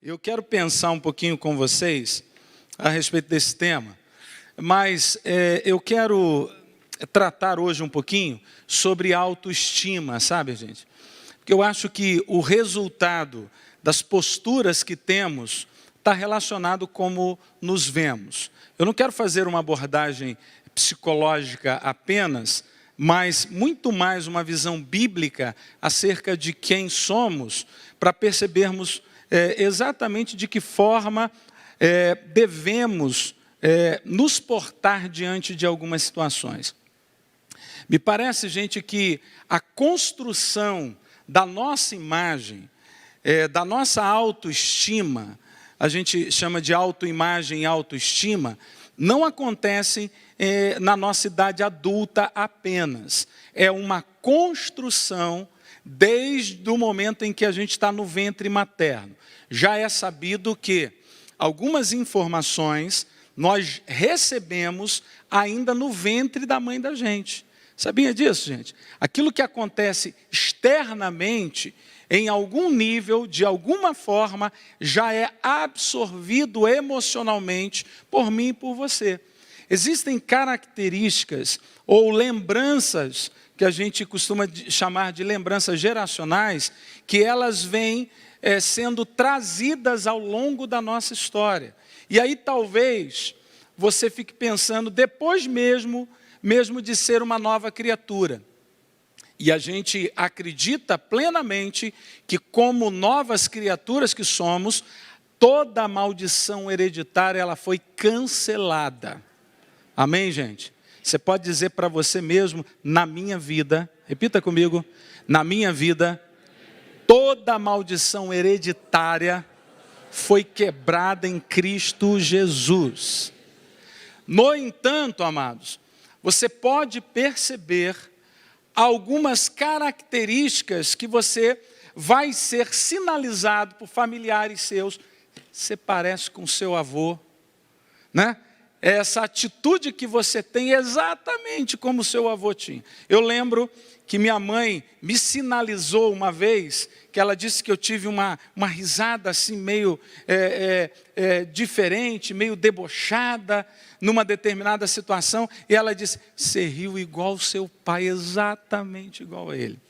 Eu quero pensar um pouquinho com vocês a respeito desse tema, mas eu quero tratar hoje um pouquinho sobre autoestima, sabe, gente? Porque eu acho que o resultado das posturas que temos está relacionado como nos vemos. Eu não quero fazer uma abordagem psicológica apenas, mas muito mais uma visão bíblica acerca de quem somos, para percebermos exatamente de que forma devemos nos portar diante de algumas situações. Me parece, gente, que a construção da nossa imagem, da nossa autoestima, a gente chama de autoimagem e autoestima, não acontece na nossa idade adulta apenas. É uma construção desde o momento em que a gente está no ventre materno. Já é sabido que algumas informações nós recebemos ainda no ventre da mãe da gente. Sabia disso, gente? Aquilo que acontece externamente, em algum nível, de alguma forma, já é absorvido emocionalmente por mim e por você. Existem características ou lembranças, que a gente costuma chamar de lembranças geracionais, que elas vêm sendo trazidas ao longo da nossa história. E aí talvez você fique pensando, depois mesmo de ser uma nova criatura. E a gente acredita plenamente que, como novas criaturas que somos, toda a maldição hereditária ela foi cancelada. Amém, gente? Você pode dizer para você mesmo, na minha vida, repita comigo, na minha vida, toda a maldição hereditária foi quebrada em Cristo Jesus. No entanto, amados, você pode perceber algumas características que você vai ser sinalizado por familiares seus. Você parece com seu avô, né? Essa atitude que você tem é exatamente como seu avô tinha. Eu lembro que minha mãe me sinalizou uma vez, que ela disse que eu tive uma risada assim meio diferente, meio debochada, numa determinada situação, e ela disse, você riu igual o seu pai, exatamente igual a ele.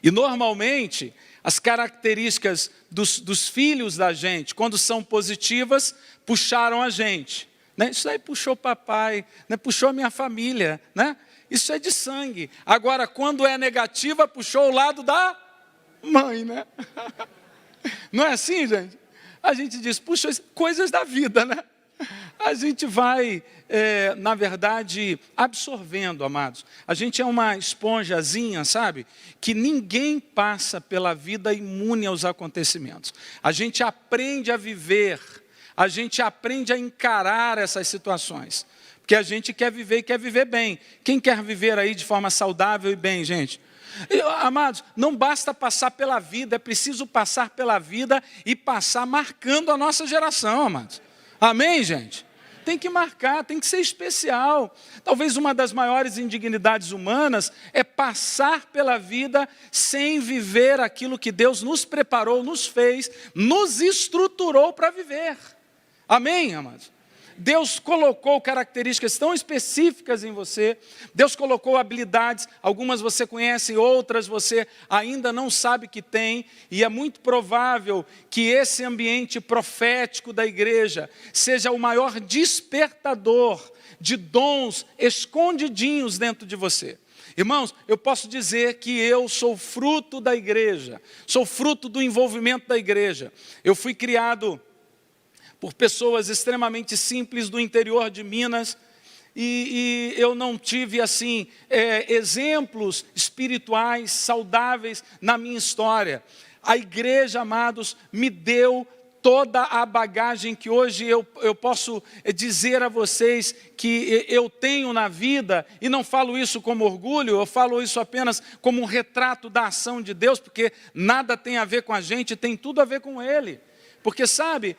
E normalmente, as características dos filhos da gente, quando são positivas, puxaram a gente. Né? Isso aí puxou papai, né? Puxou a minha família, né? Isso é de sangue. Agora, quando é negativa, puxou o lado da mãe, né? Não é assim, gente? A gente diz, puxa, coisas da vida, né? A gente vai, na verdade, absorvendo, amados. A gente é uma esponjazinha, sabe? Que ninguém passa pela vida imune aos acontecimentos. A gente aprende a viver, a gente aprende a encarar essas situações. Porque a gente quer viver e quer viver bem. Quem quer viver aí de forma saudável e bem, gente? Amados, não basta passar pela vida, é preciso passar pela vida e passar marcando a nossa geração, amados. Amém, gente? Tem que marcar, tem que ser especial. Talvez uma das maiores indignidades humanas é passar pela vida sem viver aquilo que Deus nos preparou, nos fez, nos estruturou para viver. Amém, amados? Deus colocou características tão específicas em você, Deus colocou habilidades, algumas você conhece, outras você ainda não sabe que tem, e é muito provável que esse ambiente profético da igreja seja o maior despertador de dons escondidinhos dentro de você. Irmãos, eu posso dizer que eu sou fruto da igreja, sou fruto do envolvimento da igreja. Eu fui criado por pessoas extremamente simples do interior de Minas, e eu não tive, assim, exemplos espirituais, saudáveis na minha história. A igreja, amados, me deu toda a bagagem que hoje eu posso dizer a vocês que eu tenho na vida, e não falo isso como orgulho, eu falo isso apenas como um retrato da ação de Deus, porque nada tem a ver com a gente, tem tudo a ver com Ele. Porque sabe,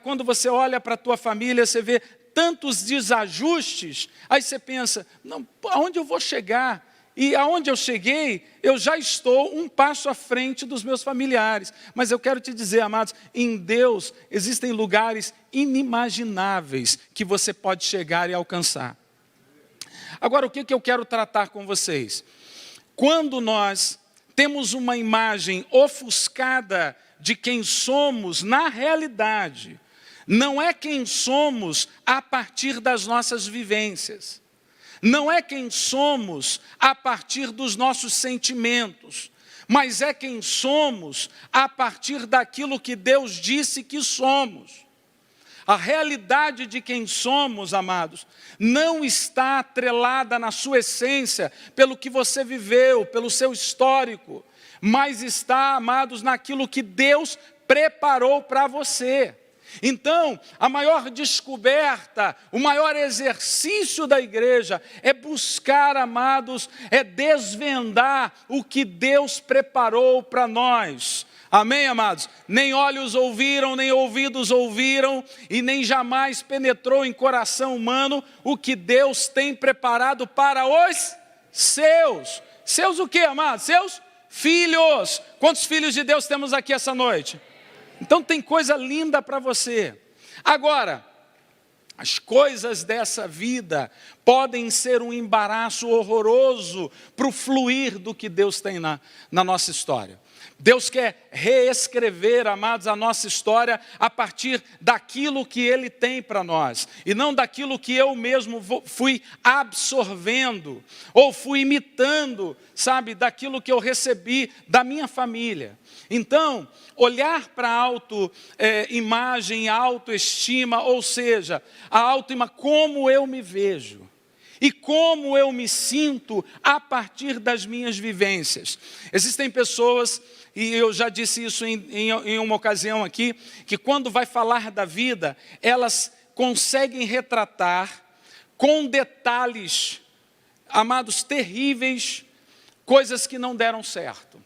quando você olha para a tua família, você vê tantos desajustes, aí você pensa, não, aonde eu vou chegar? E aonde eu cheguei, eu já estou um passo à frente dos meus familiares. Mas eu quero te dizer, amados, em Deus existem lugares inimagináveis que você pode chegar e alcançar. Agora, o que eu quero tratar com vocês? Quando nós temos uma imagem ofuscada de quem somos, na realidade, não é quem somos a partir das nossas vivências. Não é quem somos a partir dos nossos sentimentos, mas é quem somos a partir daquilo que Deus disse que somos. A realidade de quem somos, amados, não está atrelada na sua essência pelo que você viveu, pelo seu histórico, mas está, amados, naquilo que Deus preparou para você. Então, a maior descoberta, o maior exercício da igreja é buscar, amados, é desvendar o que Deus preparou para nós. Amém, amados? Nem olhos ouviram, nem ouvidos ouviram, e nem jamais penetrou em coração humano o que Deus tem preparado para os seus. Seus o quê, amados? Seus filhos. Quantos filhos de Deus temos aqui essa noite? Então tem coisa linda para você. Agora, as coisas dessa vida podem ser um embaraço horroroso para o fluir do que Deus tem na nossa história. Deus quer reescrever, amados, a nossa história a partir daquilo que Ele tem para nós. E não daquilo que eu mesmo fui absorvendo, ou fui imitando, sabe, daquilo que eu recebi da minha família. Então, olhar para a autoimagem, a autoestima, ou seja, a autoimagem, como eu me vejo. E como eu me sinto a partir das minhas vivências. Existem pessoas, e eu já disse isso em uma ocasião aqui, que quando vai falar da vida, elas conseguem retratar com detalhes, amados, terríveis, coisas que não deram certo.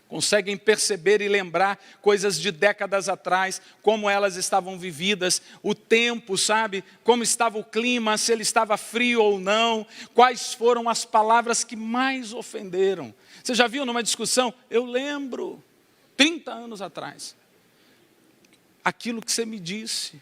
Conseguem perceber e lembrar coisas de décadas atrás, como elas estavam vividas, o tempo, sabe? Como estava o clima, se ele estava frio ou não, quais foram as palavras que mais ofenderam. Você já viu numa discussão? Eu lembro, 30 anos atrás, aquilo que você me disse.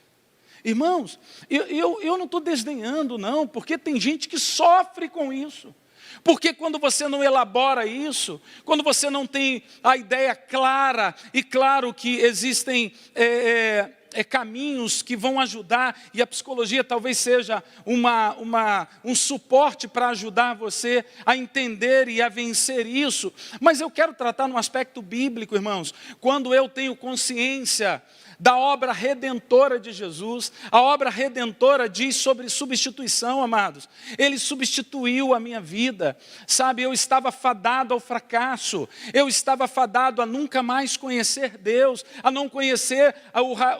Irmãos, eu não estou desdenhando não, porque tem gente que sofre com isso. Porque quando você não elabora isso, quando você não tem a ideia clara, e claro que existem caminhos que vão ajudar, e a psicologia talvez seja um suporte para ajudar você a entender e a vencer isso, mas eu quero tratar no aspecto bíblico, irmãos, quando eu tenho consciência da obra redentora de Jesus. A obra redentora diz sobre substituição, amados. Ele substituiu a minha vida, sabe? Eu estava fadado ao fracasso, eu estava fadado a nunca mais conhecer Deus, a não conhecer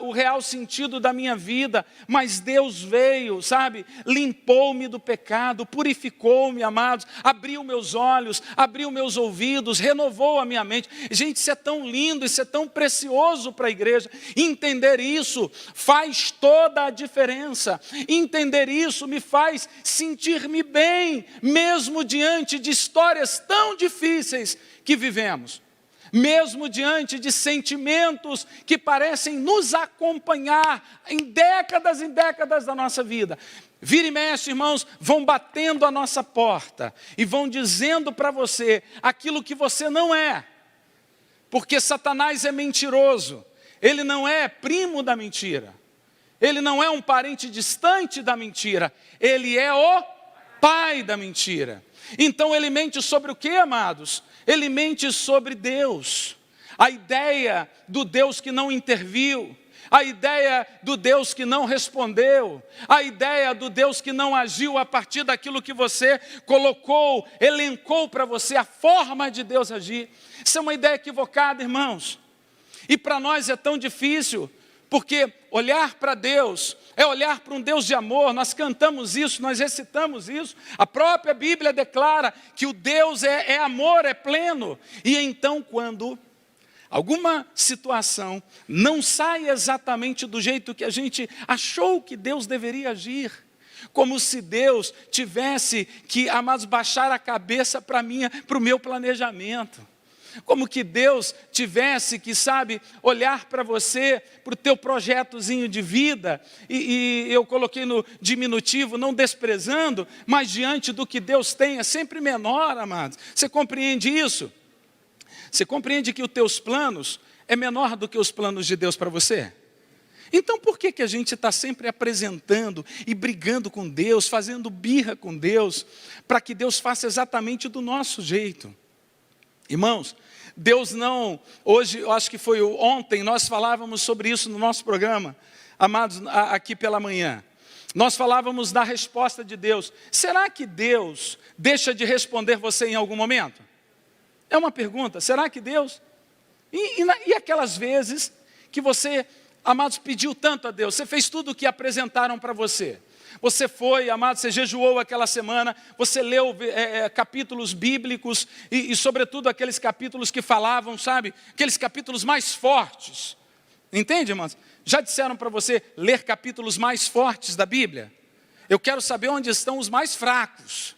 o real sentido da minha vida, mas Deus veio, sabe? Limpou-me do pecado, purificou-me, amados, abriu meus olhos, abriu meus ouvidos, renovou a minha mente. Gente, isso é tão lindo, isso é tão precioso para a igreja. Entender isso faz toda a diferença. Entender isso me faz sentir-me bem, mesmo diante de histórias tão difíceis que vivemos. Mesmo diante de sentimentos que parecem nos acompanhar em décadas da nossa vida. Vira e mexe, irmãos, vão batendo a nossa porta e vão dizendo para você aquilo que você não é. Porque Satanás é mentiroso. Ele não é primo da mentira. Ele não é um parente distante da mentira. Ele é o pai da mentira. Então ele mente sobre o que, amados? Ele mente sobre Deus. A ideia do Deus que não interviu. A ideia do Deus que não respondeu. A ideia do Deus que não agiu a partir daquilo que você colocou, elencou para você a forma de Deus agir. Isso é uma ideia equivocada, irmãos. E para nós é tão difícil, porque olhar para Deus é olhar para um Deus de amor. Nós cantamos isso, nós recitamos isso. A própria Bíblia declara que o Deus é amor, é pleno. E então quando alguma situação não sai exatamente do jeito que a gente achou que Deus deveria agir, Como se Deus tivesse que, amados, baixar a cabeça para o meu planejamento. Como que Deus tivesse que, sabe, olhar para você, para o teu projetozinho de vida, e eu coloquei no diminutivo, não desprezando, mas diante do que Deus tem, é sempre menor, amados. Você compreende isso? Você compreende que os teus planos é menor do que os planos de Deus para você? Então por que a gente está sempre apresentando e brigando com Deus, fazendo birra com Deus, para que Deus faça exatamente do nosso jeito? Irmãos, Deus não, hoje, eu acho que foi ontem, nós falávamos sobre isso no nosso programa, amados, aqui pela manhã. Nós falávamos da resposta de Deus. Será que Deus deixa de responder você em algum momento? É uma pergunta, será que Deus? E aquelas vezes que você, amados, pediu tanto a Deus, você fez tudo o que apresentaram para você. Você foi, amado, você jejuou aquela semana, você leu capítulos bíblicos e sobretudo aqueles capítulos que falavam, sabe, aqueles capítulos mais fortes. Entende, irmãos? Já disseram para você ler capítulos mais fortes da Bíblia? Eu quero saber onde estão os mais fracos,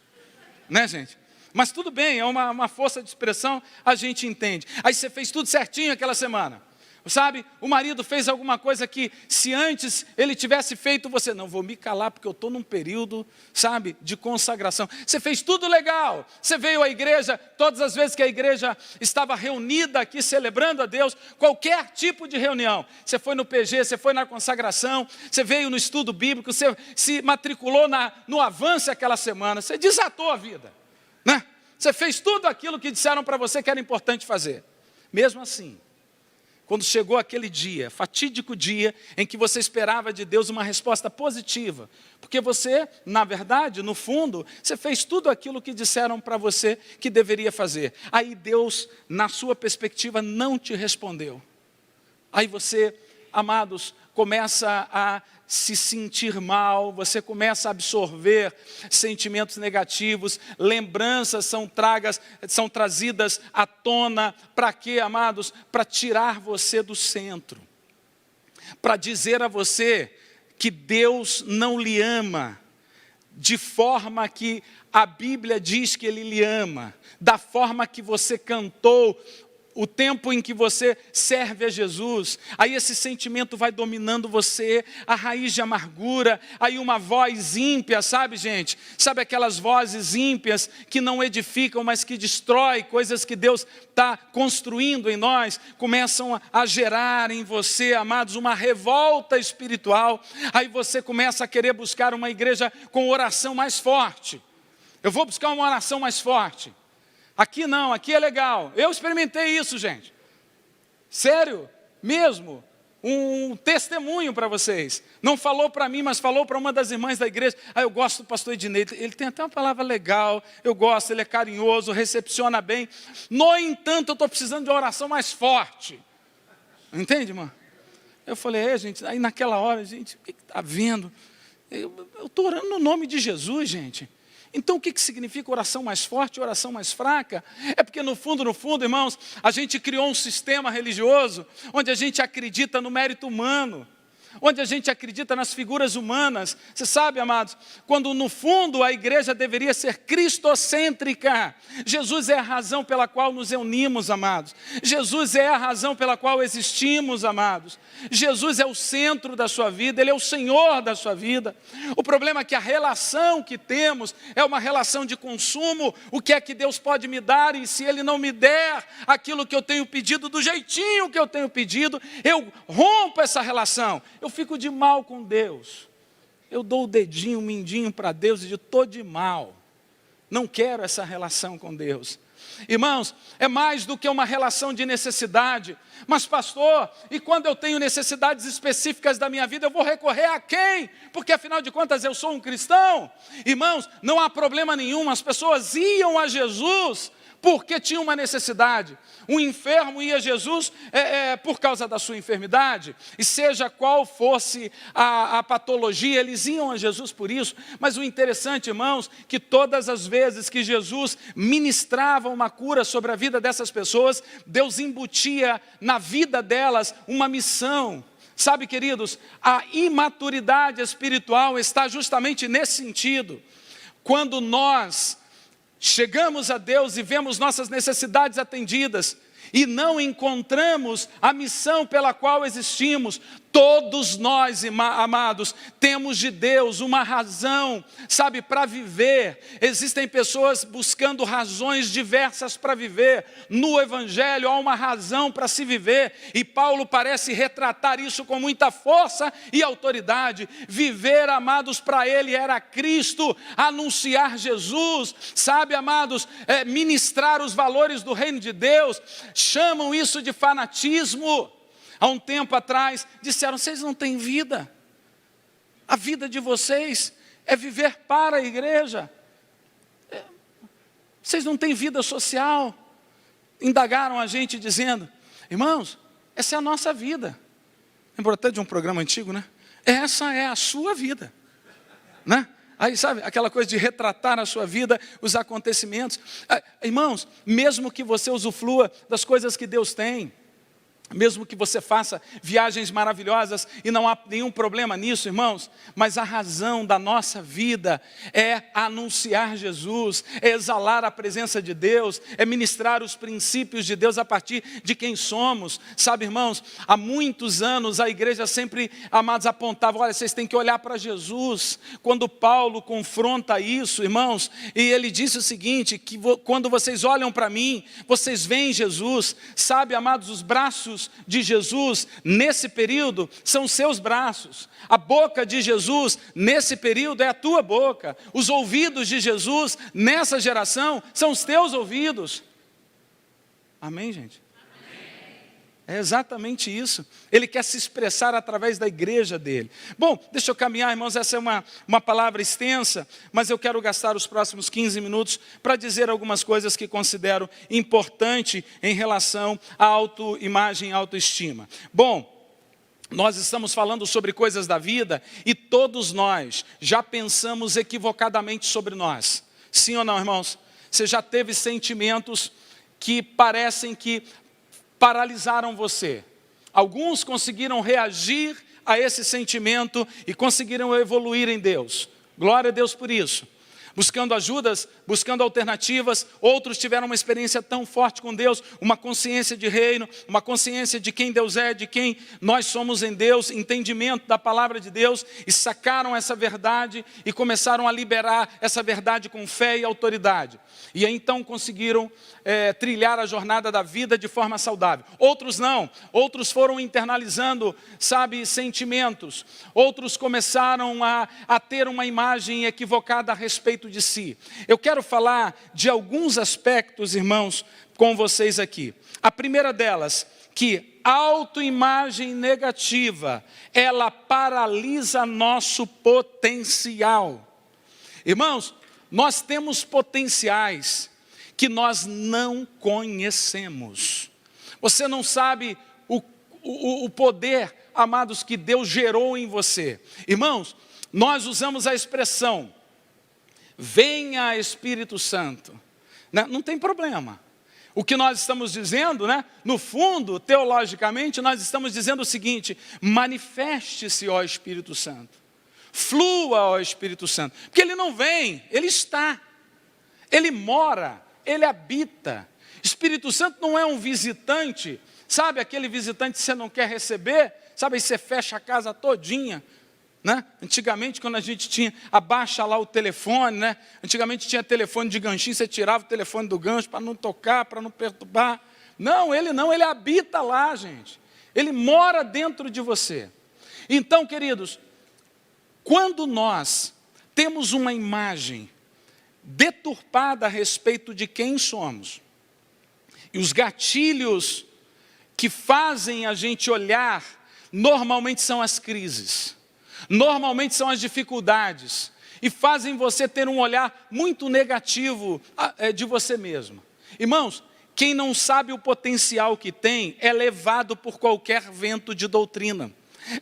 né, gente? Mas tudo bem, é uma força de expressão, a gente entende. Aí você fez tudo certinho aquela semana. Sabe, o marido fez alguma coisa que se antes ele tivesse feito, você, não, vou me calar porque eu estou num período, sabe, de consagração. Você fez tudo legal, você veio à igreja, todas as vezes que a igreja estava reunida aqui, celebrando a Deus, qualquer tipo de reunião. Você foi no PG, você foi na consagração, você veio no estudo bíblico, você se matriculou no avanço aquela semana, você desatou a vida, né? Você fez tudo aquilo que disseram para você que era importante fazer. Mesmo assim, quando chegou aquele dia, fatídico dia, em que você esperava de Deus uma resposta positiva, porque você, na verdade, no fundo, você fez tudo aquilo que disseram para você que deveria fazer. Aí Deus, na sua perspectiva, não te respondeu. Aí você, amados, começa a se sentir mal, você começa a absorver sentimentos negativos, lembranças são trazidas à tona, para quê, amados? Para tirar você do centro, para dizer a você que Deus não lhe ama, de forma que a Bíblia diz que Ele lhe ama, da forma que você cantou, o tempo em que você serve a Jesus, aí esse sentimento vai dominando você, a raiz de amargura, aí uma voz ímpia, sabe, gente? Sabe aquelas vozes ímpias que não edificam, mas que destroem coisas que Deus está construindo em nós, começam a gerar em você, amados, uma revolta espiritual, aí você começa a querer buscar uma igreja com oração mais forte. Eu vou buscar uma oração mais forte. Aqui não, aqui é legal. Eu experimentei isso, gente. Sério, mesmo. Um testemunho para vocês. Não falou para mim, mas falou para uma das irmãs da igreja. Eu gosto do pastor Ednei, ele tem até uma palavra legal, eu gosto, ele é carinhoso, recepciona bem. No entanto, eu estou precisando de uma oração mais forte. Entende, irmã? Eu falei, gente, aí naquela hora, gente, o que está vendo? Eu estou orando no nome de Jesus, gente. Então o que significa oração mais forte e oração mais fraca? É porque no fundo, irmãos, a gente criou um sistema religioso onde a gente acredita no mérito humano, onde a gente acredita nas figuras humanas. Você sabe, amados, quando no fundo a igreja deveria ser cristocêntrica. Jesus é a razão pela qual nos reunimos, amados. Jesus é a razão pela qual existimos, amados. Jesus é o centro da sua vida, Ele é o Senhor da sua vida. O problema é que a relação que temos é uma relação de consumo. O que é que Deus pode me dar? E se Ele não me der aquilo que eu tenho pedido, do jeitinho que eu tenho pedido, eu rompo essa relação. Eu fico de mal com Deus. Eu dou o dedinho, o mindinho para Deus e digo, estou de mal. Não quero essa relação com Deus. Irmãos, é mais do que uma relação de necessidade. Mas pastor, e quando eu tenho necessidades específicas da minha vida, eu vou recorrer a quem? Porque afinal de contas eu sou um cristão. Irmãos, não há problema nenhum, as pessoas iam a Jesus porque tinham uma necessidade. Um enfermo ia a Jesus por causa da sua enfermidade, e seja qual fosse a patologia, eles iam a Jesus por isso. Mas o interessante, irmãos, que todas as vezes que Jesus ministrava uma cura sobre a vida dessas pessoas, Deus embutia na vida delas uma missão. Sabe, queridos, a imaturidade espiritual está justamente nesse sentido. Quando nós chegamos a Deus e vemos nossas necessidades atendidas e não encontramos a missão pela qual existimos, todos nós, amados, temos de Deus uma razão, sabe, para viver. Existem pessoas buscando razões diversas para viver. No Evangelho há uma razão para se viver, e Paulo parece retratar isso com muita força e autoridade. Viver, amados, para ele era Cristo, anunciar Jesus, sabe, amados, ministrar os valores do reino de Deus. Chamam isso de fanatismo. Há um tempo atrás, disseram, vocês não têm vida. A vida de vocês é viver para a igreja. Vocês não têm vida social. Indagaram a gente dizendo, irmãos, essa é a nossa vida. Lembrou até de um programa antigo, né? Essa é a sua vida, né? Aí, sabe, aquela coisa de retratar a sua vida, os acontecimentos. Irmãos, mesmo que você usufrua das coisas que Deus tem, mesmo que você faça viagens maravilhosas, e não há nenhum problema nisso, irmãos, mas a razão da nossa vida é anunciar Jesus, é exalar a presença de Deus, é ministrar os princípios de Deus a partir de quem somos. Sabe, irmãos, há muitos anos a igreja sempre, amados, apontava, olha, vocês têm que olhar para Jesus. Quando Paulo confronta isso, irmãos, e ele disse o seguinte, que quando vocês olham para mim, vocês veem Jesus. Sabe, amados, os braços de Jesus, nesse período, são seus braços. A boca de Jesus, nesse período, é a tua boca. Os ouvidos de Jesus, nessa geração, são os teus ouvidos. Amém, gente? É exatamente isso. Ele quer se expressar através da igreja dele. Bom, deixa eu caminhar, irmãos, essa é uma palavra extensa, mas eu quero gastar os próximos 15 minutos para dizer algumas coisas que considero importante em relação à autoimagem e autoestima. Bom, nós estamos falando sobre coisas da vida e todos nós já pensamos equivocadamente sobre nós. Sim ou não, irmãos? Você já teve sentimentos que parecem que paralisaram você. Alguns conseguiram reagir a esse sentimento e conseguiram evoluir em Deus. Glória a Deus por isso. Buscando ajudas, buscando alternativas. Outros tiveram uma experiência tão forte com Deus, uma consciência de reino, uma consciência de quem Deus é, de quem nós somos em Deus, entendimento da palavra de Deus, e sacaram essa verdade e começaram a liberar essa verdade com fé e autoridade. E aí então conseguiram trilhar a jornada da vida de forma saudável. Outros não, outros foram internalizando, sabe, sentimentos. Outros começaram a ter uma imagem equivocada a respeito de si. Eu quero falar de alguns aspectos, irmãos, com vocês aqui. A primeira delas, que a autoimagem negativa, ela paralisa nosso potencial. Irmãos, nós temos potenciais que nós não conhecemos. Você não sabe o poder, amados, que Deus gerou em você. Irmãos, nós usamos a expressão, venha Espírito Santo. Não tem problema. O que nós estamos dizendo, né? No fundo, teologicamente, nós estamos dizendo o seguinte, manifeste-se, ó Espírito Santo. Flua, ó Espírito Santo. Porque ele não vem, ele está. Ele mora, ele habita. Espírito Santo não é um visitante, sabe aquele visitante que você não quer receber? Sabe, aí você fecha a casa todinha, né? Antigamente, quando a gente tinha, abaixa lá o telefone, né? Antigamente tinha telefone de ganchinho, você tirava o telefone do gancho para não tocar, para não perturbar. Não, ele habita lá, gente. Ele mora dentro de você. Então, queridos, quando nós temos uma imagem deturpada a respeito de quem somos, e os gatilhos que fazem a gente olhar, normalmente são as crises, normalmente são as dificuldades, e fazem você ter um olhar muito negativo de você mesmo. Irmãos, quem não sabe o potencial que tem, é levado por qualquer vento de doutrina.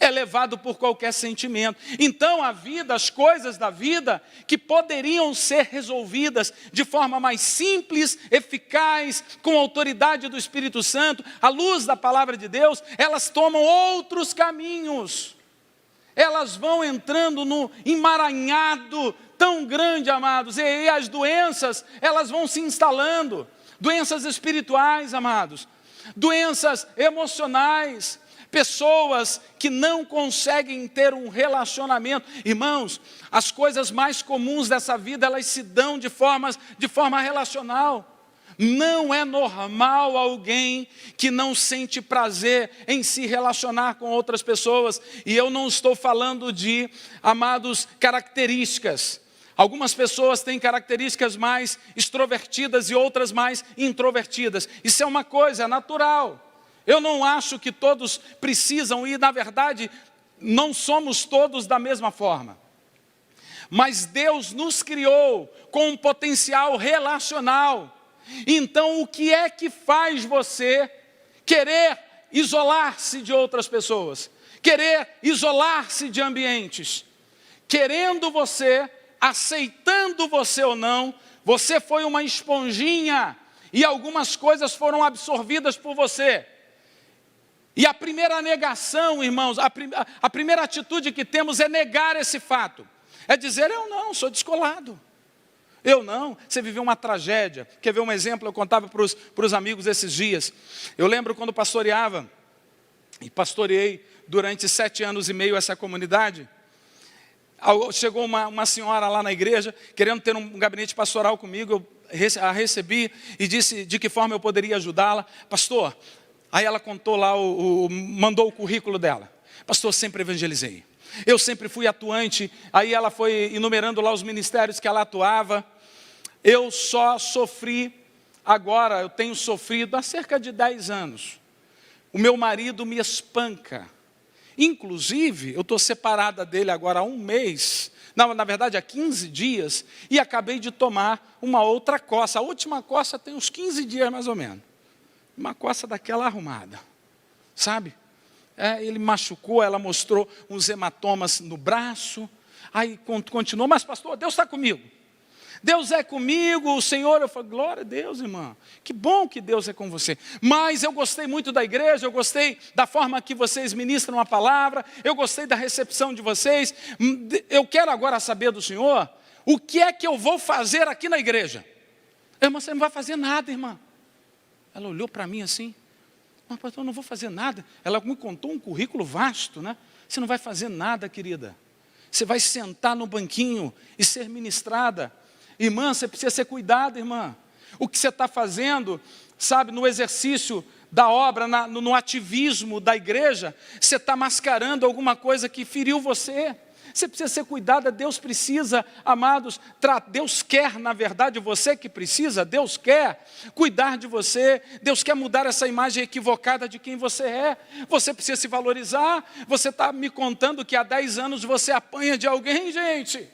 é levado por qualquer sentimento. Então a vida, as coisas da vida, que poderiam ser resolvidas de forma mais simples, eficaz, com a autoridade do Espírito Santo, à luz da palavra de Deus, elas tomam outros caminhos. Elas vão entrando no emaranhado tão grande, amados, e as doenças, elas vão se instalando. Doenças espirituais, amados, doenças emocionais, pessoas que não conseguem ter um relacionamento. Irmãos, as coisas mais comuns dessa vida, elas se dão de forma relacional. Não é normal alguém que não sente prazer em se relacionar com outras pessoas. E eu não estou falando de, amados, características. Algumas pessoas têm características mais extrovertidas e outras mais introvertidas. Isso é uma coisa, é natural. Eu não acho que todos precisam ir, na verdade, não somos todos da mesma forma. Mas Deus nos criou com um potencial relacional. Então, o que é que faz você querer isolar-se de outras pessoas? Querer isolar-se de ambientes? Querendo você, aceitando você ou não, você foi uma esponjinha e algumas coisas foram absorvidas por você. E a primeira negação, irmãos, a primeira atitude que temos é negar esse fato. É dizer, eu não, sou descolado. Eu não, você viveu uma tragédia. Quer ver um exemplo? Eu contava para os amigos esses dias. Eu lembro quando pastoreava, e pastoreei durante 7 anos e meio essa comunidade. Chegou uma senhora lá na igreja, querendo ter um gabinete pastoral comigo. Eu a recebi e disse de que forma eu poderia ajudá-la. Pastor, aí ela contou lá, mandou o currículo dela. Pastor, sempre evangelizei. Eu sempre fui atuante. Aí ela foi enumerando lá os ministérios que ela atuava. Eu só sofri, agora eu tenho sofrido há cerca de 10 anos. O meu marido me espanca. Inclusive, eu estou separada dele agora há 1 mês. Não, na verdade há 15 dias. E acabei de tomar uma outra coça. A última coça tem uns 15 dias mais ou menos. Uma coça daquela arrumada. Sabe? Ele machucou, ela mostrou uns hematomas no braço. Aí continuou, mas pastor, Deus está comigo. Deus é comigo, o Senhor, eu falo, glória a Deus, irmã, que bom que Deus é com você. Mas eu gostei muito da igreja, eu gostei da forma que vocês ministram a palavra, eu gostei da recepção de vocês. Eu quero agora saber do Senhor, o que é que eu vou fazer aqui na igreja? Irmã, você não vai fazer nada, irmã. Ela olhou para mim assim, mas pastor, eu não vou fazer nada. Ela me contou um currículo vasto, né? Você não vai fazer nada, querida. Você vai sentar no banquinho e ser ministrada. Irmã, você precisa ser cuidada, irmã. O que você está fazendo, sabe, no exercício da obra, no ativismo da igreja, você está mascarando alguma coisa que feriu você. Você precisa ser cuidada, Deus precisa, amados, Deus quer, na verdade, você que precisa, Deus quer cuidar de você, Deus quer mudar essa imagem equivocada de quem você é. Você precisa se valorizar. Você está me contando que há 10 anos você apanha de alguém, gente.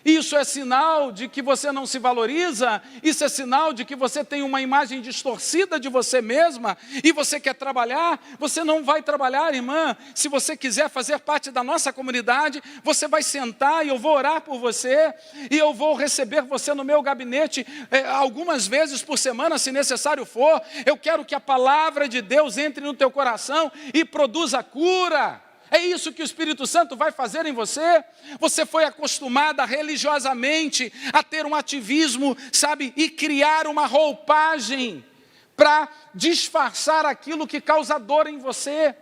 Isso é sinal de que você não se valoriza, isso é sinal de que você tem uma imagem distorcida de você mesma, e você quer trabalhar. Você não vai trabalhar, irmã. Se você quiser fazer parte da nossa comunidade, você vai sentar e eu vou orar por você, e eu vou receber você no meu gabinete algumas vezes por semana, se necessário for. Eu quero que a palavra de Deus entre no teu coração e produza cura. É isso que o Espírito Santo vai fazer em você. Você foi acostumada religiosamente a ter um ativismo, sabe, e criar uma roupagem para disfarçar aquilo que causa dor em você.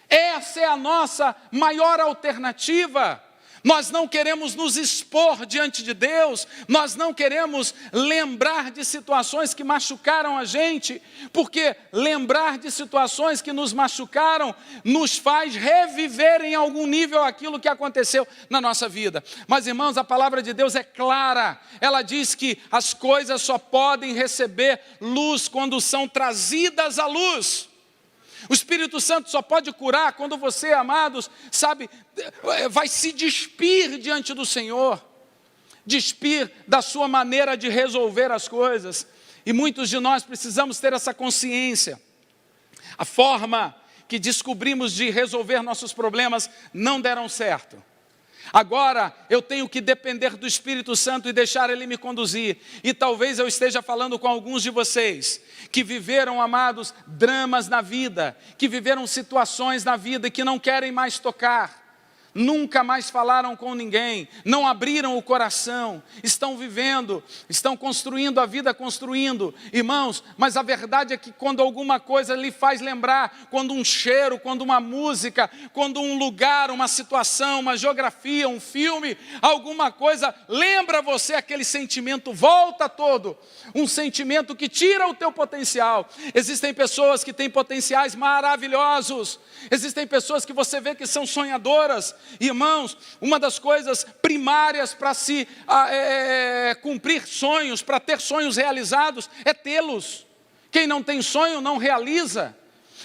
Essa é a nossa maior alternativa. Nós não queremos nos expor diante de Deus, nós não queremos lembrar de situações que machucaram a gente, porque lembrar de situações que nos machucaram nos faz reviver em algum nível aquilo que aconteceu na nossa vida. Mas, irmãos, a palavra de Deus é clara. Ela diz que as coisas só podem receber luz quando são trazidas à luz. O Espírito Santo só pode curar quando você, amados, sabe, vai se despir diante do Senhor. Despir da sua maneira de resolver as coisas. E muitos de nós precisamos ter essa consciência. A forma que descobrimos de resolver nossos problemas não deram certo. Agora eu tenho que depender do Espírito Santo e deixar Ele me conduzir. E talvez eu esteja falando com alguns de vocês que viveram, amados, dramas na vida, que viveram situações na vida e que não querem mais tocar. Nunca mais falaram com ninguém, não abriram o coração, estão vivendo, estão construindo a vida, irmãos, mas a verdade é que quando alguma coisa lhe faz lembrar, quando um cheiro, quando uma música, quando um lugar, uma situação, uma geografia, um filme, alguma coisa, lembra você aquele sentimento, volta todo, um sentimento que tira o teu potencial. Existem pessoas que têm potenciais maravilhosos, existem pessoas que você vê que são sonhadoras. Irmãos, uma das coisas primárias para se cumprir sonhos, para ter sonhos realizados, é tê-los. Quem não tem sonho não realiza.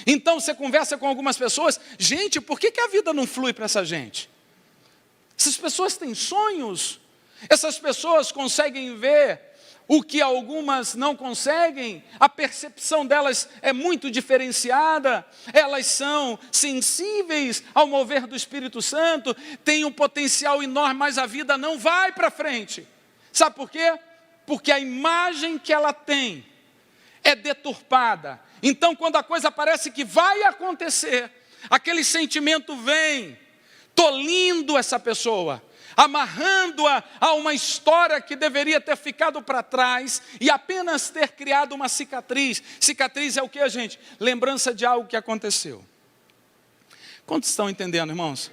Então você conversa com algumas pessoas, gente, por que a vida não flui para essa gente? Essas pessoas têm sonhos, essas pessoas conseguem ver o que algumas não conseguem, a percepção delas é muito diferenciada, elas são sensíveis ao mover do Espírito Santo, têm um potencial enorme, mas a vida não vai para frente. Sabe por quê? Porque a imagem que ela tem é deturpada. Então, quando a coisa parece que vai acontecer, aquele sentimento vem, tolindo essa pessoa, amarrando-a a uma história que deveria ter ficado para trás e apenas ter criado uma cicatriz. Cicatriz é o que, gente? Lembrança de algo que aconteceu. Quantos estão entendendo, irmãos?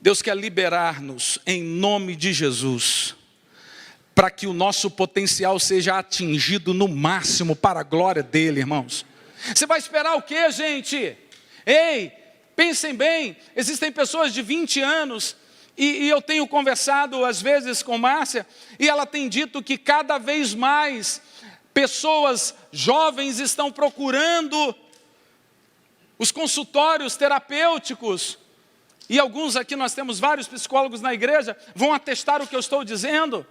Deus quer liberar-nos em nome de Jesus, para que o nosso potencial seja atingido no máximo para a glória dele, irmãos. Você vai esperar o que, gente? Ei, pensem bem, existem pessoas de 20 anos, e eu tenho conversado às vezes com Márcia, e ela tem dito que cada vez mais pessoas jovens estão procurando os consultórios terapêuticos, e alguns aqui, nós temos vários psicólogos na igreja, vão atestar o que eu estou dizendo.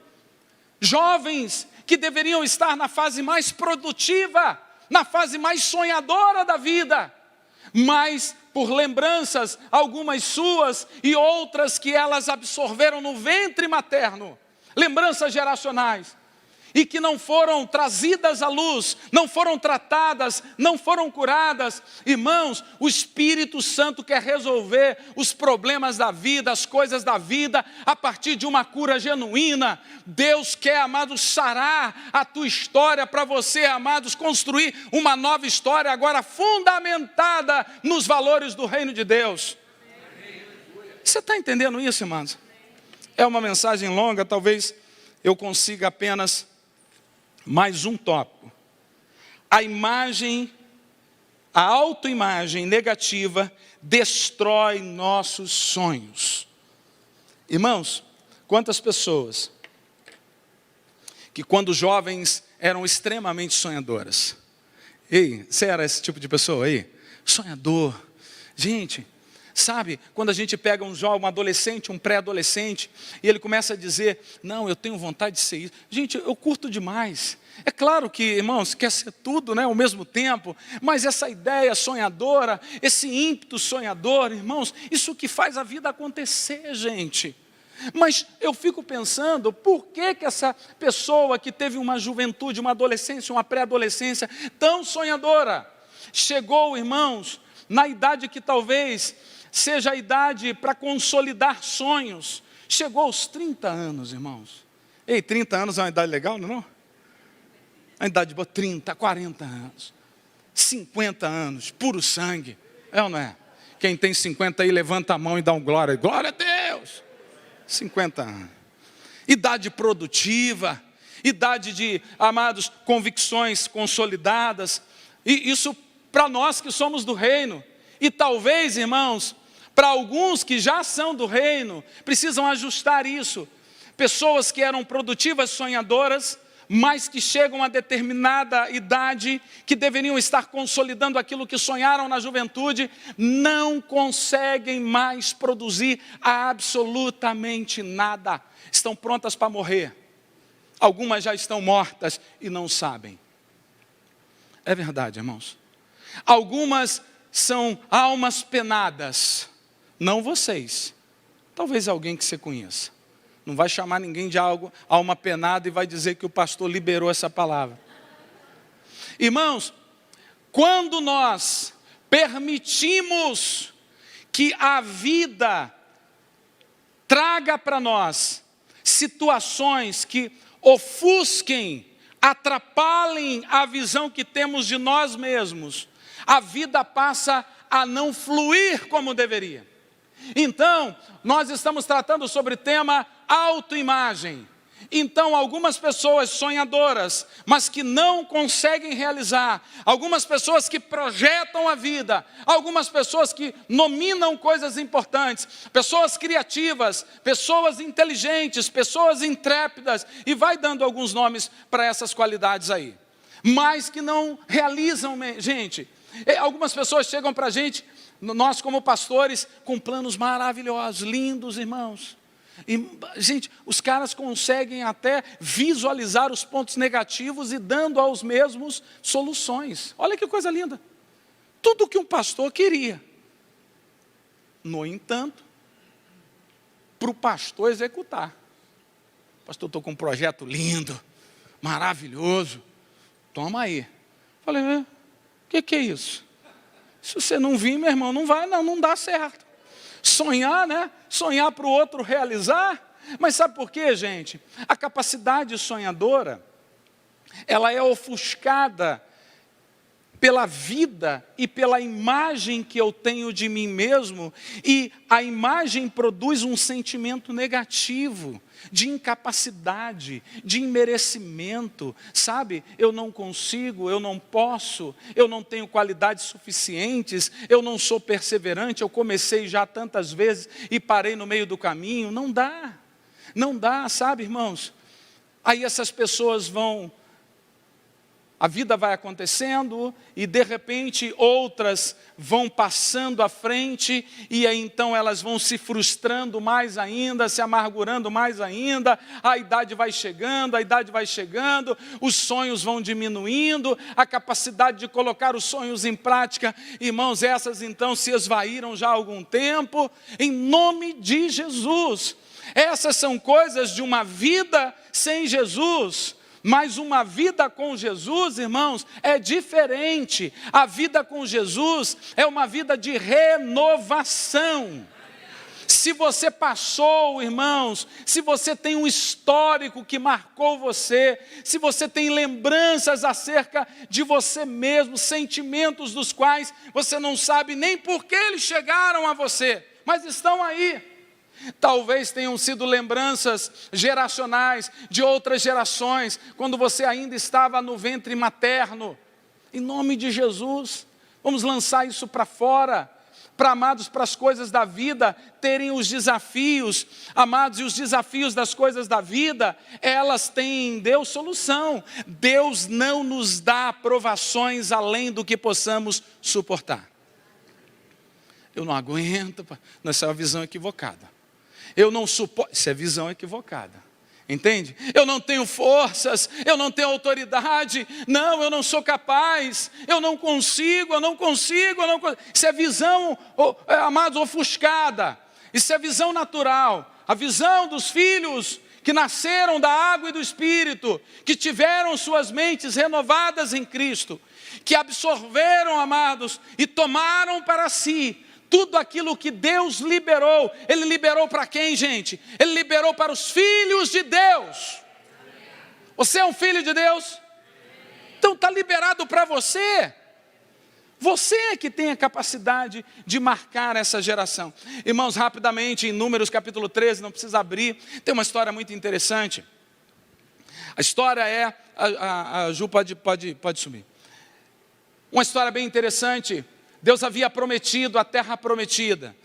Jovens que deveriam estar na fase mais produtiva, na fase mais sonhadora da vida, mas por lembranças, algumas suas e outras que elas absorveram no ventre materno, lembranças geracionais, e que não foram trazidas à luz, não foram tratadas, não foram curadas. Irmãos, o Espírito Santo quer resolver os problemas da vida, as coisas da vida, a partir de uma cura genuína. Deus quer, amados, sarar a tua história para você, amados, construir uma nova história agora fundamentada nos valores do reino de Deus. Você está entendendo isso, irmãos? É uma mensagem longa, talvez eu consiga apenas mais um tópico. A imagem, a autoimagem negativa destrói nossos sonhos. Irmãos, quantas pessoas que quando jovens eram extremamente sonhadoras. Ei, você era esse tipo de pessoa aí? Sonhador. Gente, sabe, quando a gente pega um jovem, um adolescente, um pré-adolescente, e ele começa a dizer, não, eu tenho vontade de ser isso. Gente, eu curto demais. É claro que, irmãos, quer ser tudo, né, ao mesmo tempo, mas essa ideia sonhadora, esse ímpeto sonhador, irmãos, isso que faz a vida acontecer, gente. Mas eu fico pensando, por que essa pessoa que teve uma juventude, uma adolescência, uma pré-adolescência tão sonhadora, chegou, irmãos, na idade que talvez seja a idade para consolidar sonhos, chegou aos 30 anos, irmãos. Ei, 30 anos é uma idade legal, não é? Uma idade boa, 30, 40 anos, 50 anos, puro sangue, é ou não é? Quem tem 50 aí, levanta a mão e dá um glória, glória a Deus, 50 anos. Idade produtiva, idade de, amados, convicções consolidadas, e isso para nós que somos do reino, e talvez, irmãos, para alguns que já são do reino, precisam ajustar isso. Pessoas que eram produtivas, sonhadoras, mas que chegam a determinada idade, que deveriam estar consolidando aquilo que sonharam na juventude, não conseguem mais produzir absolutamente nada. Estão prontas para morrer. Algumas já estão mortas e não sabem. É verdade, irmãos. Algumas são almas penadas. Não vocês. Talvez alguém que você conheça. Não vai chamar ninguém de alma penada e vai dizer que o pastor liberou essa palavra. Irmãos, quando nós permitimos que a vida traga para nós situações que ofusquem, atrapalhem a visão que temos de nós mesmos, a vida passa a não fluir como deveria. Então, nós estamos tratando sobre o tema autoimagem. Então, algumas pessoas sonhadoras, mas que não conseguem realizar, algumas pessoas que projetam a vida, algumas pessoas que nominam coisas importantes, pessoas criativas, pessoas inteligentes, pessoas intrépidas, e vai dando alguns nomes para essas qualidades aí, mas que não realizam, gente. Algumas pessoas chegam para a gente, nós como pastores, com planos maravilhosos, lindos, irmãos. E, gente, os caras conseguem até visualizar os pontos negativos e dando aos mesmos soluções. Olha que coisa linda. Tudo que um pastor queria. No entanto, para o pastor executar. Pastor, estou com um projeto lindo, maravilhoso. Toma aí. Falei, o que é isso? Se você não vir, meu irmão, não vai, não dá certo. Sonhar, né? Sonhar para o outro realizar. Mas sabe por quê, gente? A capacidade sonhadora, ela é ofuscada pela vida e pela imagem que eu tenho de mim mesmo, e a imagem produz um sentimento negativo, de incapacidade, de imerecimento, sabe? Eu não consigo, eu não posso, eu não tenho qualidades suficientes, eu não sou perseverante, eu comecei já tantas vezes e parei no meio do caminho. Não dá, sabe, irmãos? Aí essas pessoas a vida vai acontecendo e de repente outras vão passando à frente e aí então elas vão se frustrando mais ainda, se amargurando mais ainda, a idade vai chegando, os sonhos vão diminuindo, a capacidade de colocar os sonhos em prática, irmãos, essas então se esvaíram já há algum tempo, em nome de Jesus. Essas são coisas de uma vida sem Jesus. Mas uma vida com Jesus, irmãos, é diferente. A vida com Jesus é uma vida de renovação. Se você passou, irmãos, se você tem um histórico que marcou você, se você tem lembranças acerca de você mesmo, sentimentos dos quais você não sabe nem por que eles chegaram a você, mas estão aí. Talvez tenham sido lembranças geracionais de outras gerações, quando você ainda estava no ventre materno. Em nome de Jesus, vamos lançar isso para fora, para amados, para as coisas da vida terem os desafios, amados, e os desafios das coisas da vida, elas têm em Deus solução. Deus não nos dá provações além do que possamos suportar. Eu não aguento, essa é uma visão equivocada. Eu não suporto, isso é visão equivocada, entende? Eu não tenho forças, eu não tenho autoridade, não, eu não sou capaz, eu não consigo. Isso é visão, amados, ofuscada, isso é visão natural, a visão dos filhos que nasceram da água e do Espírito, que tiveram suas mentes renovadas em Cristo, que absorveram, amados, e tomaram para si tudo aquilo que Deus liberou. Ele liberou para quem, gente? Ele liberou para os filhos de Deus. Você é um filho de Deus? Então está liberado para você. Você é que tem a capacidade de marcar essa geração. Irmãos, rapidamente, em Números capítulo 13, não precisa abrir, tem uma história muito interessante. A história é, a Ju pode subir. Uma história bem interessante. Deus havia prometido a terra prometida.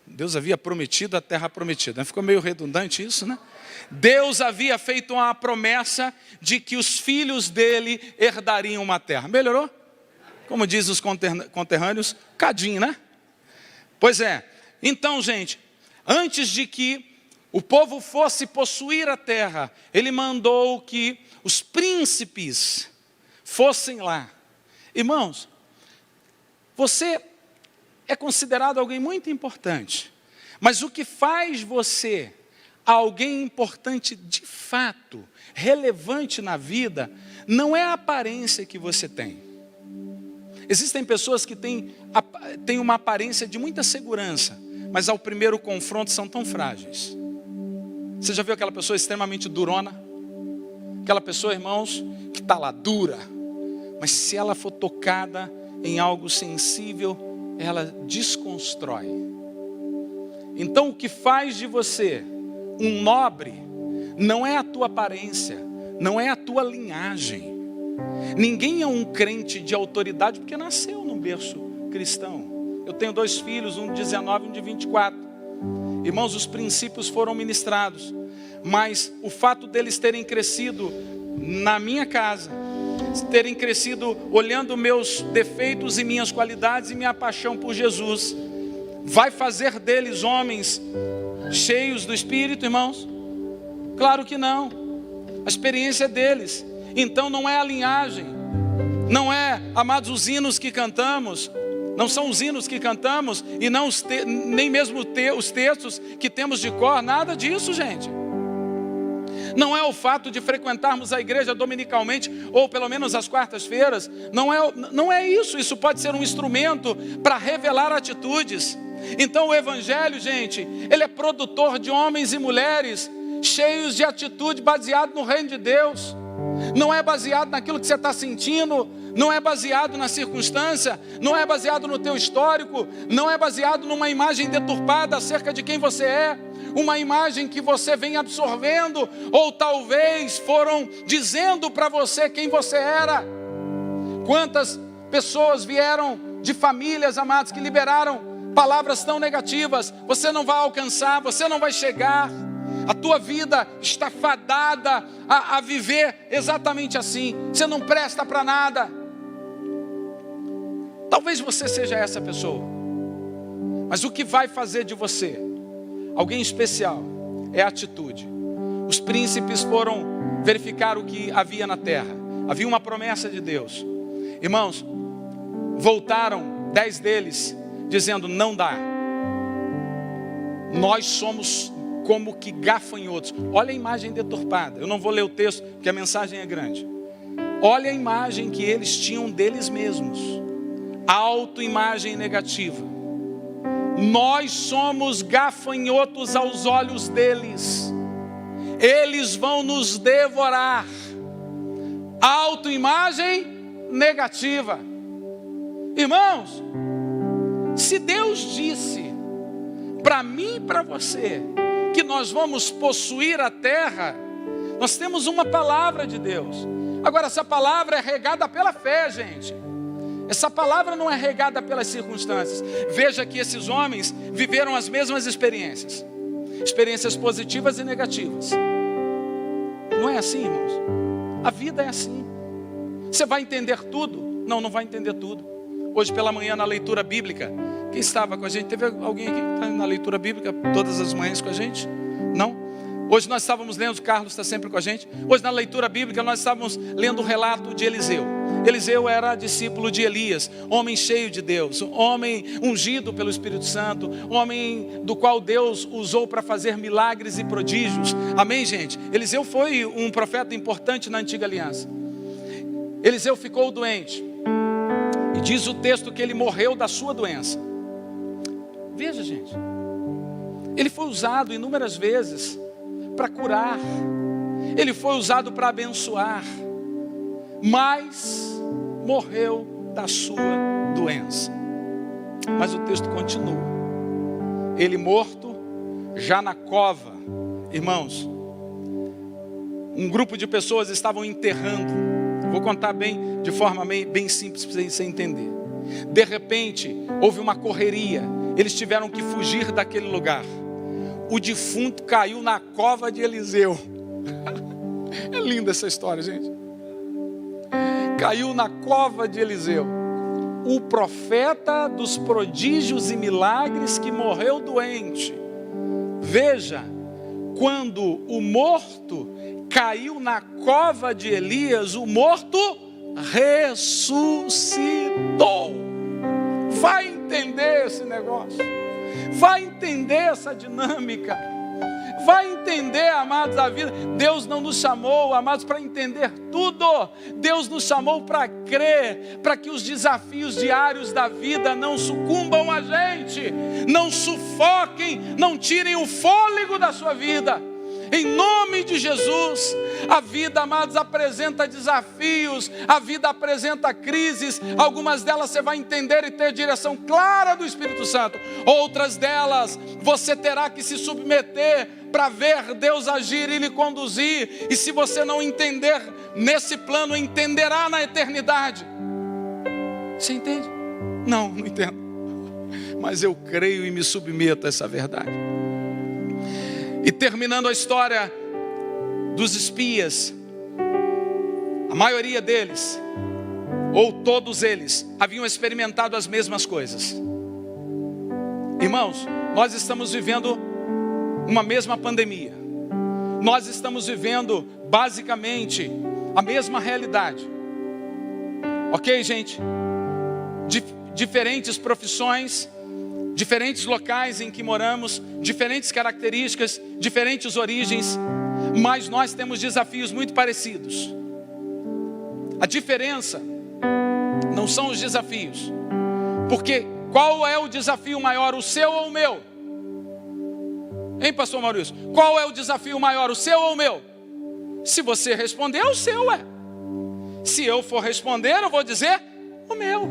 Deus havia prometido a terra prometida. Ficou meio redundante isso, né? Deus havia feito uma promessa de que os filhos dele herdariam uma terra. Melhorou? Como dizem os conterrâneos, cadinho, né? Pois é. Então, gente, antes de que o povo fosse possuir a terra, ele mandou que os príncipes fossem lá. Irmãos, você é considerado alguém muito importante. Mas o que faz você alguém importante de fato, relevante na vida, não é a aparência que você tem. Existem pessoas que têm uma aparência de muita segurança, mas ao primeiro confronto são tão frágeis. Você já viu aquela pessoa extremamente durona? Aquela pessoa, irmãos, que está lá dura, mas se ela for tocada em algo sensível, ela desconstrói. Então o que faz de você um nobre não é a tua aparência, não é a tua linhagem. Ninguém é um crente de autoridade porque nasceu num berço cristão. Eu tenho 2 filhos, um de 19 e um de 24. Irmãos, os princípios foram ministrados, mas o fato deles terem crescido na minha casa, terem crescido olhando meus defeitos e minhas qualidades e minha paixão por Jesus, vai fazer deles homens cheios do Espírito, irmãos? Claro que não. A experiência é deles. Então não é a linhagem, não é, amados, os hinos que cantamos, não são os hinos que cantamos e não nem mesmo os textos que temos de cor, nada disso, gente. Não é o fato de frequentarmos a igreja dominicalmente, ou pelo menos às quartas-feiras, não é isso. Isso pode ser um instrumento para revelar atitudes. Então o Evangelho, gente, ele é produtor de homens e mulheres cheios de atitude, baseado no reino de Deus. Não é baseado naquilo que você está sentindo, não é baseado na circunstância, não é baseado no teu histórico, não é baseado numa imagem deturpada acerca de quem você é, uma imagem que você vem absorvendo, ou talvez foram dizendo para você quem você era. Quantas pessoas vieram de famílias, amados, que liberaram palavras tão negativas: você não vai alcançar, você não vai chegar, a tua vida está fadada a viver exatamente assim, você não presta para nada. Talvez você seja essa pessoa, mas o que vai fazer de você alguém especial é a atitude. Os príncipes foram verificar o que havia na terra, havia uma promessa de Deus. Irmãos, voltaram 10 deles dizendo: não dá, nós somos como que gafanhotos. Olha a imagem deturpada. Eu não vou ler o texto porque a mensagem é grande. Olha a imagem que eles tinham deles mesmos, a autoimagem negativa. Nós somos gafanhotos aos olhos deles, eles vão nos devorar. Autoimagem negativa. Irmãos, se Deus disse para mim e para você que nós vamos possuir a terra, nós temos uma palavra de Deus. Agora, essa palavra é regada pela fé, gente. Essa palavra não é regada pelas circunstâncias. Veja que esses homens viveram as mesmas experiências, experiências positivas e negativas. Não é assim, irmãos? A vida é assim. Você vai entender tudo? Não, não vai entender tudo. Hoje pela manhã na leitura bíblica, quem estava com a gente? Teve alguém aqui que está na leitura bíblica todas as manhãs com a gente? Não? Hoje nós estávamos lendo, o Carlos está sempre com a gente. Hoje na leitura bíblica nós estávamos lendo o relato de Eliseu. Eliseu era discípulo de Elias, homem cheio de Deus, homem ungido pelo Espírito Santo, homem do qual Deus usou para fazer milagres e prodígios. Amém, gente? Eliseu foi um profeta importante na antiga aliança. Eliseu ficou doente, e diz o texto que ele morreu da sua doença. Veja, gente, ele foi usado inúmeras vezes para curar, ele foi usado para abençoar, mas morreu da sua doença. Mas o texto continua. Ele morto, já na cova. Irmãos, um grupo de pessoas estavam enterrando. Vou contar de forma bem simples para você entender. De repente, houve uma correria. Eles tiveram que fugir daquele lugar. O defunto caiu na cova de Eliseu. É linda essa história, gente. Caiu na cova de Eliseu, o profeta dos prodígios e milagres, que morreu doente. Veja, quando o morto caiu na cova de Elias, o morto ressuscitou. Vai entender esse negócio. Vai entender essa dinâmica. Vai entender, amados, a vida. Deus não nos chamou, amados, para entender tudo. Deus nos chamou para crer, para que os desafios diários da vida não sucumbam a gente, não sufoquem, não tirem o fôlego da sua vida. Em nome de Jesus. A vida, amados, apresenta desafios, a vida apresenta crises. Algumas delas você vai entender e ter direção clara do Espírito Santo. Outras delas você terá que se submeter para ver Deus agir e lhe conduzir. E se você não entender nesse plano, entenderá na eternidade. Você entende? Não entendo. Mas eu creio e me submeto a essa verdade. E terminando a história dos espias, a maioria deles, ou todos eles, haviam experimentado as mesmas coisas. Irmãos, nós estamos vivendo uma mesma pandemia. Nós estamos vivendo basicamente a mesma realidade. Ok, gente? Diferentes profissões, diferentes locais em que moramos, diferentes características, diferentes origens, mas nós temos desafios muito parecidos. A diferença não são os desafios, porque qual é o desafio maior, o seu ou o meu? Hein, pastor Maurício? Qual é o desafio maior, o seu ou o meu? Se você responder, o seu é. Se eu for responder, eu vou dizer o meu.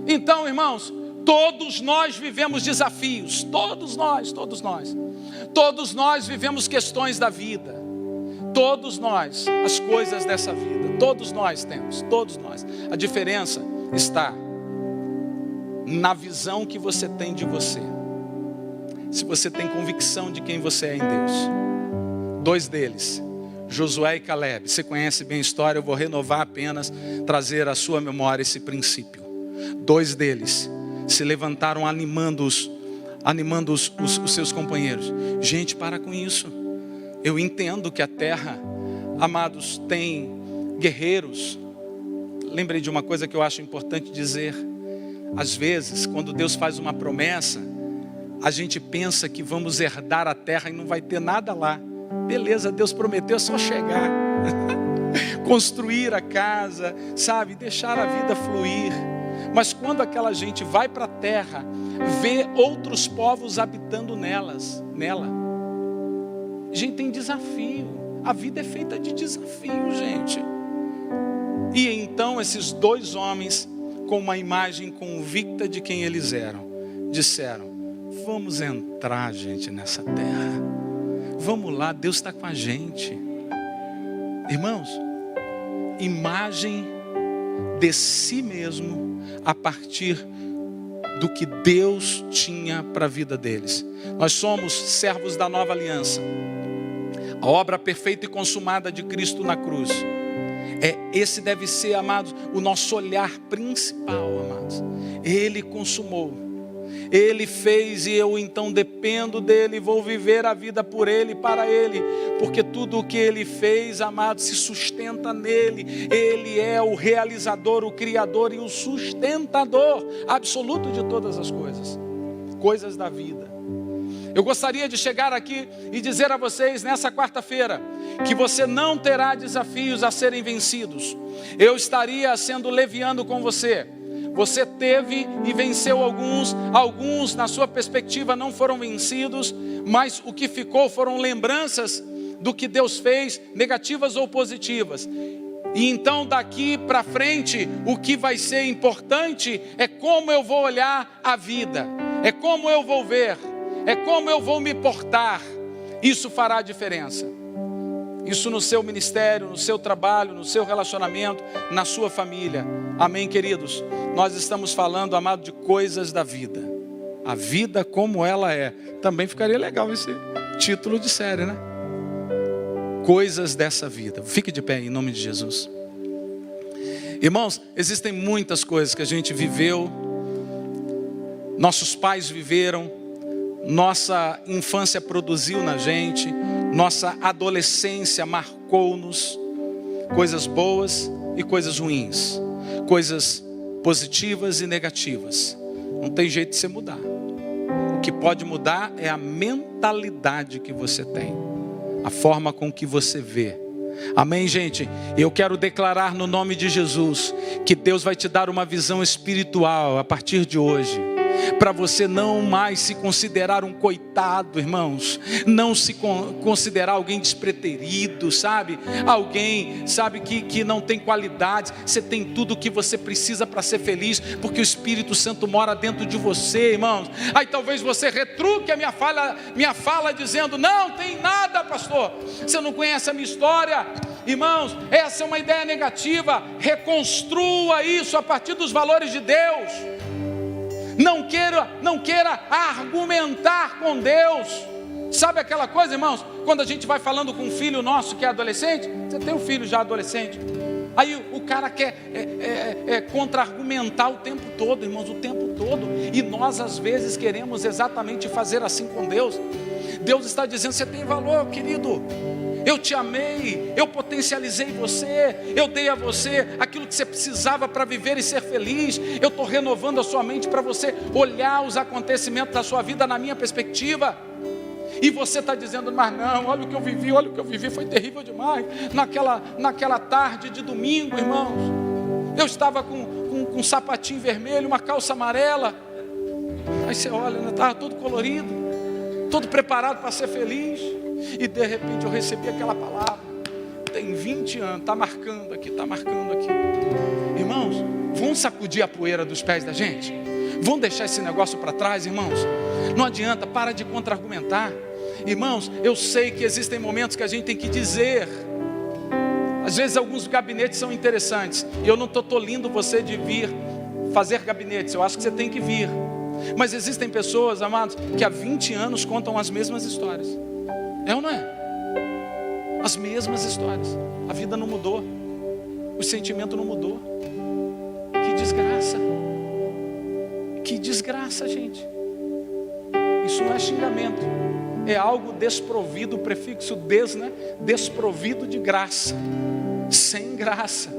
Então, irmãos, todos nós vivemos desafios, todos nós. Todos nós vivemos questões da vida, todos nós, as coisas dessa vida, todos nós temos, todos nós. A diferença está na visão que você tem de você, se você tem convicção de quem você é em Deus. Dois deles, Josué e Caleb, você conhece bem a história, eu vou renovar apenas, trazer à sua memória esse princípio. Dois deles se levantaram animando os seus companheiros. Gente, para com isso. Eu entendo que a terra, amados, tem guerreiros. Lembrei de uma coisa que eu acho importante dizer. Às vezes, quando Deus faz uma promessa, a gente pensa que vamos herdar a terra e não vai ter nada lá. Beleza, Deus prometeu, é só chegar. Construir a casa, sabe? Deixar a vida fluir. Mas quando aquela gente vai para a terra, vê outros povos habitando nela. Gente, tem desafio. A vida é feita de desafio, gente. E então esses dois homens, com uma imagem convicta de quem eles eram, disseram: vamos entrar, gente, nessa terra. Vamos lá, Deus está com a gente. Irmãos, imagem de si mesmo a partir do que Deus tinha para a vida deles. Nós somos servos da nova aliança. A obra perfeita e consumada de Cristo na cruz. Esse deve ser, amados, o nosso olhar principal, amados. Ele consumou. Ele fez e eu então dependo dele, vou viver a vida por ele, para ele, porque tudo o que ele fez, amado, se sustenta nele. Ele é o realizador, o criador e o sustentador absoluto de todas as coisas da vida. Eu gostaria de chegar aqui e dizer a vocês nessa quarta-feira que você não terá desafios a serem vencidos. Eu estaria sendo leviano com você. Você teve e venceu alguns na sua perspectiva não foram vencidos, mas o que ficou foram lembranças do que Deus fez, negativas ou positivas. E então daqui para frente, o que vai ser importante é como eu vou olhar a vida, é como eu vou ver, é como eu vou me portar. Isso fará a diferença. Isso no seu ministério, no seu trabalho, no seu relacionamento, na sua família. Amém, queridos? Nós estamos falando, amado, de coisas da vida. A vida como ela é. Também ficaria legal esse título de série, né? Coisas dessa vida. Fique de pé em nome de Jesus. Irmãos, existem muitas coisas que a gente viveu, nossos pais viveram, nossa infância produziu na gente, nossa adolescência marcou-nos, coisas boas e coisas ruins, coisas positivas e negativas. Não tem jeito de você mudar. O que pode mudar é a mentalidade que você tem, a forma com que você vê. Amém, gente? Eu quero declarar no nome de Jesus que Deus vai te dar uma visão espiritual a partir de hoje, para você não mais se considerar um coitado, irmãos, não se considerar alguém despreterido, sabe? Alguém, sabe, que não tem qualidades. Você tem tudo o que você precisa para ser feliz, porque o Espírito Santo mora dentro de você, irmãos. Aí talvez você retruque a minha fala dizendo: não tem nada, pastor, você não conhece a minha história. Irmãos, essa é uma ideia negativa. Reconstrua isso a partir dos valores de Deus. Não queira argumentar com Deus. Sabe aquela coisa, irmãos, quando a gente vai falando com um filho nosso que é adolescente? Você tem um filho já adolescente, aí o cara quer contra-argumentar o tempo todo, irmãos, o tempo todo. E nós às vezes queremos exatamente fazer assim com Deus. Deus está dizendo: você tem valor, querido. Eu te amei, eu potencializei você, eu dei a você aquilo que você precisava para viver e ser feliz. Eu estou renovando a sua mente para você olhar os acontecimentos da sua vida na minha perspectiva. E você está dizendo: mas não, olha o que eu vivi, foi terrível demais. Naquela tarde de domingo, irmãos, eu estava com um sapatinho vermelho, uma calça amarela. Aí você olha, estava todo colorido, todo preparado para ser feliz. E de repente eu recebi aquela palavra: tem 20 anos, está marcando aqui. Irmãos, vamos sacudir a poeira dos pés da gente? Vamos deixar esse negócio para trás, irmãos? Não adianta, para de contra-argumentar. Irmãos, eu sei que existem momentos que a gente tem que dizer. Às vezes alguns gabinetes são interessantes, e eu não estou tolindo você de vir fazer gabinetes, eu acho que você tem que vir. Mas existem pessoas, amados, que há 20 anos contam as mesmas histórias. É ou não é? As mesmas histórias. A vida não mudou, o sentimento não mudou. Que desgraça. Que desgraça, gente. Isso não é xingamento, é algo desprovido, o prefixo des, né? Desprovido de graça, sem graça.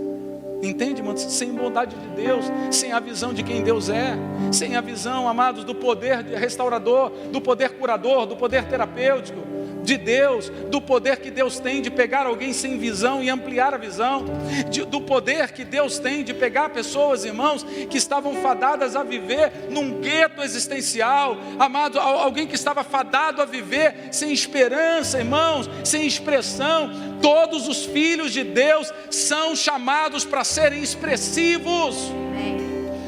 Entende, irmão? Sem bondade de Deus, sem a visão de quem Deus é, sem a visão, amados, do poder restaurador, do poder curador, do poder terapêutico de Deus, do poder que Deus tem de pegar alguém sem visão e ampliar a visão, do poder que Deus tem de pegar pessoas, irmãos, que estavam fadadas a viver num gueto existencial, amado, alguém que estava fadado a viver sem esperança, irmãos, sem expressão. Todos os filhos de Deus são chamados para serem expressivos.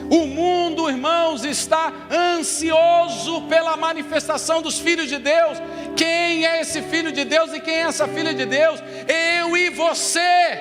O mundo, irmãos, está ansioso pela manifestação dos filhos de Deus. Quem é esse filho de Deus e quem é essa filha de Deus? Eu e você.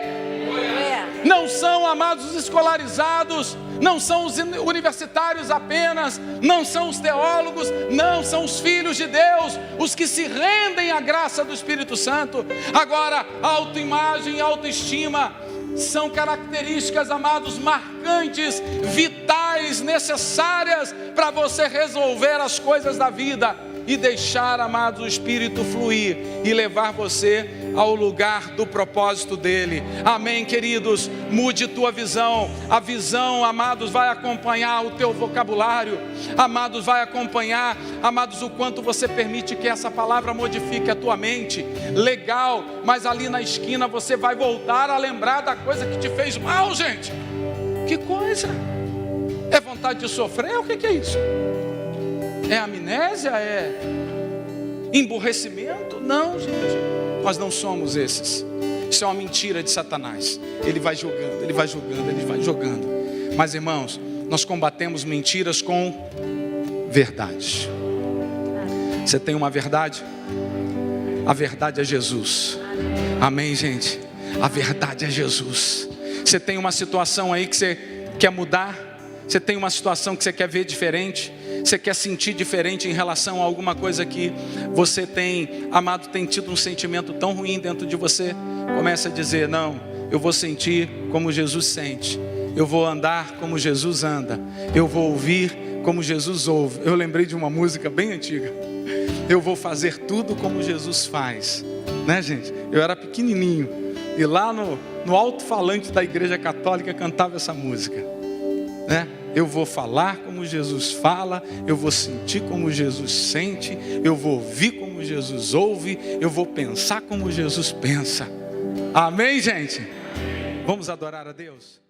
Não são, amados, os escolarizados, não são os universitários apenas, não são os teólogos, não, são os filhos de Deus, os que se rendem à graça do Espírito Santo. Agora, autoimagem e autoestima são características, amados, marcantes, vitais, necessárias para você resolver as coisas da vida e deixar, amados, o Espírito fluir e levar você ao lugar do propósito dele. Amém, queridos? Mude tua visão. A visão, amados, vai acompanhar o teu vocabulário. Amados, vai acompanhar, amados, o quanto você permite que essa palavra modifique a tua mente. Legal, mas ali na esquina você vai voltar a lembrar da coisa que te fez mal, gente. Que coisa? É vontade de sofrer? O que é isso? É amnésia? É emburrecimento? Não, gente, nós não somos esses. Isso é uma mentira de Satanás. Ele vai jogando, ele vai jogando, ele vai jogando. Mas, irmãos, nós combatemos mentiras com verdade. Você tem uma verdade? A verdade é Jesus. Amém, gente? A verdade é Jesus. Você tem uma situação aí que você quer mudar? Você tem uma situação que você quer ver diferente? Você quer sentir diferente em relação a alguma coisa que você tem, amado, tem tido um sentimento tão ruim dentro de você? Comece a dizer: não, eu vou sentir como Jesus sente. Eu vou andar como Jesus anda. Eu vou ouvir como Jesus ouve. Eu lembrei de uma música bem antiga. Eu vou fazer tudo como Jesus faz. Né, gente? Eu era pequenininho e lá no alto-falante da igreja católica cantava essa música. Né? eu vou falar como Jesus fala, eu vou sentir como Jesus sente, eu vou ouvir como Jesus ouve, eu vou pensar como Jesus pensa. Amém, gente? Vamos adorar a Deus?